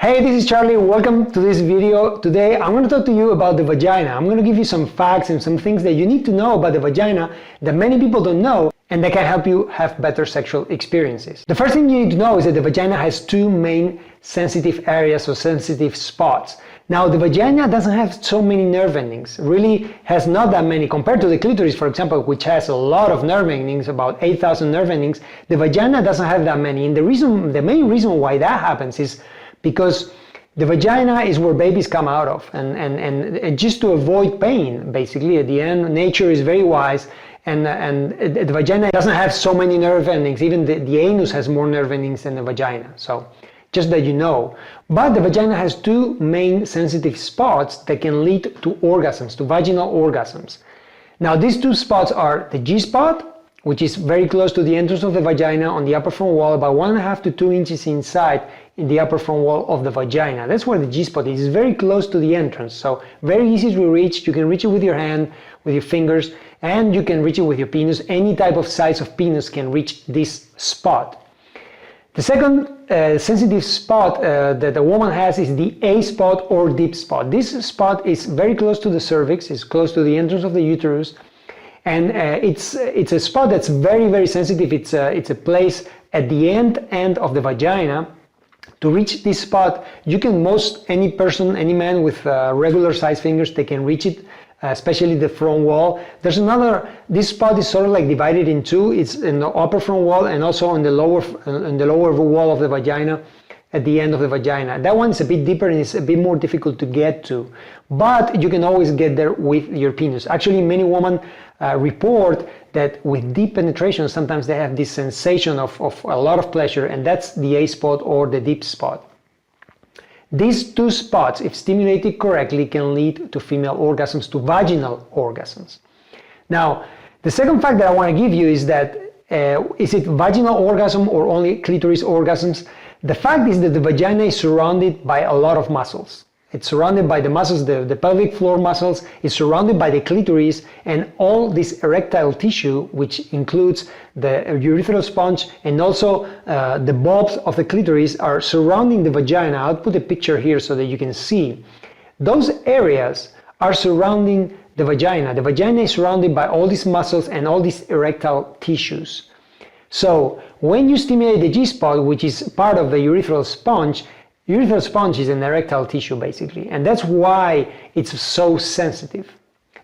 Hey, this is Charlie. Welcome to this video. Today I'm going to talk to you about the vagina. I'm going to give you some facts and some things that you need to know about the vagina that many people don't know and that can help you have better sexual experiences. The first thing you need to know is that the vagina has two main sensitive areas or sensitive spots. Now, the vagina doesn't have so many nerve endings, really has not that many compared to the clitoris, for example, which has a lot of nerve endings, about 8,000 nerve endings. The vagina doesn't have that many, and the main reason why that happens is because the vagina is where babies come out of, and just to avoid pain, basically, at the end, nature is very wise, and the vagina doesn't have so many nerve endings. Even the anus has more nerve endings than the vagina, so just that you know. But the vagina has two main sensitive spots that can lead to orgasms, to vaginal orgasms. Now, these two spots are the G-spot, which is very close to the entrance of the vagina on the upper front wall, about 1.5 to 2 inches inside in the upper front wall of the vagina. That's where the G-spot is. It's very close to the entrance, so very easy to reach. You can reach it with your hand, with your fingers, and you can reach it with your penis. Any type of size of penis can reach this spot. The second sensitive spot that a woman has is the A spot or deep spot. This spot is very close to the cervix, it's close to the entrance of the uterus, and it's a spot that's very, very sensitive. It's a place at the end of the vagina. To reach this spot, any person, any man with regular size fingers, they can reach it, especially the front wall. This spot is sort of like divided in two. It's in the upper front wall and also on the lower wall of the vagina, at the end of the vagina. That one's a bit deeper and it's a bit more difficult to get to, but you can always get there with your penis. Actually, many women report that with deep penetration, sometimes they have this sensation of a lot of pleasure, and that's the A spot or the deep spot. These two spots, if stimulated correctly, can lead to female orgasms, to vaginal orgasms. Now, the second fact that I want to give you is that is it vaginal orgasm or only clitoris orgasms? The fact is that the vagina is surrounded by a lot of muscles. It's surrounded by the muscles, the pelvic floor muscles, it's surrounded by the clitoris, and all this erectile tissue, which includes the urethral sponge and also the bulbs of the clitoris, are surrounding the vagina. I'll put a picture here so that you can see. Those areas are surrounding the vagina. The vagina is surrounded by all these muscles and all these erectile tissues. So when you stimulate the G-spot, which is part of the urethral sponge is an erectile tissue basically, and that's why it's so sensitive.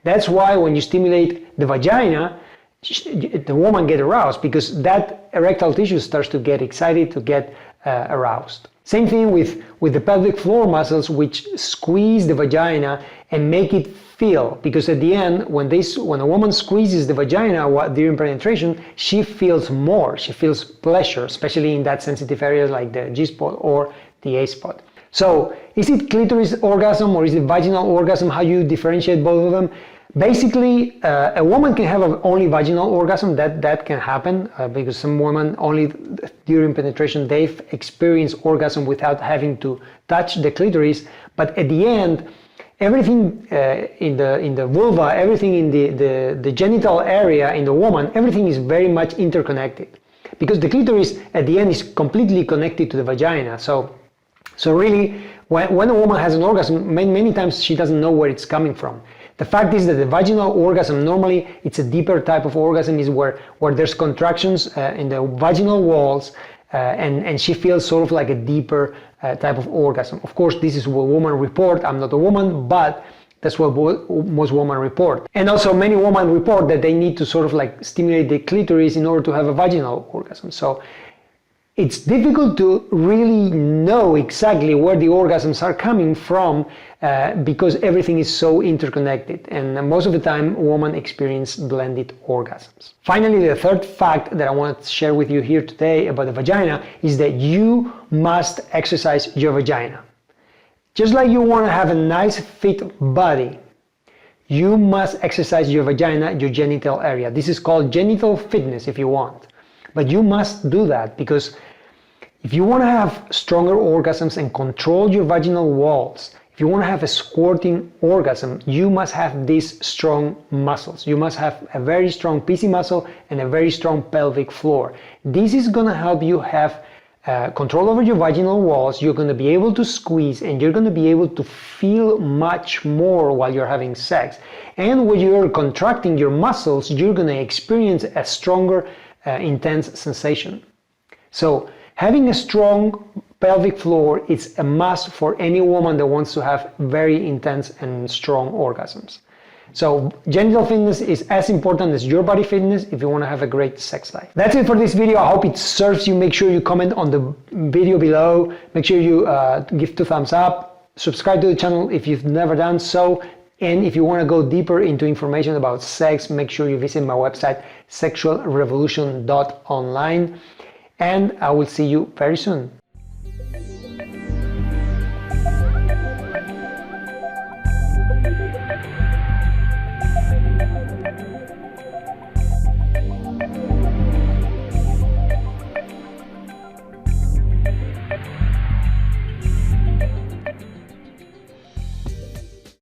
That's why when you stimulate the vagina, the woman gets aroused, because that erectile tissue starts to get excited, to get aroused. Same thing with the pelvic floor muscles, which squeeze the vagina and make it feel, because at the end, when a woman squeezes the vagina during penetration, she feels more, she feels pleasure, especially in that sensitive area like the G-spot or the A spot. So, is it clitoris orgasm or is it vaginal orgasm? How you differentiate both of them? Basically, a woman can have only vaginal orgasm. That can happen because some women, only during penetration, they've experienced orgasm without having to touch the clitoris. But at the end, everything in the vulva, everything in the genital area in the woman, everything is very much interconnected, because the clitoris at the end is completely connected to the vagina. So really, when a woman has an orgasm, many times she doesn't know where it's coming from. The fact is that the vaginal orgasm, normally it's a deeper type of orgasm, is where there's contractions in the vaginal walls, and she feels sort of like a deeper type of orgasm. Of course, this is what women report. I'm not a woman, but that's what most women report. And also many women report that they need to sort of like stimulate the clitoris in order to have a vaginal orgasm. So it's difficult to really know exactly where the orgasms are coming from because everything is so interconnected, and most of the time women experience blended orgasms. Finally, the third fact that I want to share with you here today about the vagina is that you must exercise your vagina. Just like you want to have a nice fit body, you must exercise your vagina, your genital area. This is called genital fitness if you want. But you must do that, because if you want to have stronger orgasms and control your vaginal walls, if you want to have a squirting orgasm, you must have these strong muscles. You must have a very strong PC muscle and a very strong pelvic floor. This is going to help you have control over your vaginal walls, you're going to be able to squeeze, and you're going to be able to feel much more while you're having sex. And when you're contracting your muscles, you're going to experience a stronger, intense sensation. So having a strong pelvic floor is a must for any woman that wants to have very intense and strong orgasms. So genital fitness is as important as your body fitness if you want to have a great sex life. That's it for this video. I hope it serves you. Make sure you comment on the video below. Make sure you give 2 thumbs up. Subscribe to the channel if you've never done so. And if you want to go deeper into information about sex, make sure you visit my website, sexualrevolution.online. And I will see you very soon.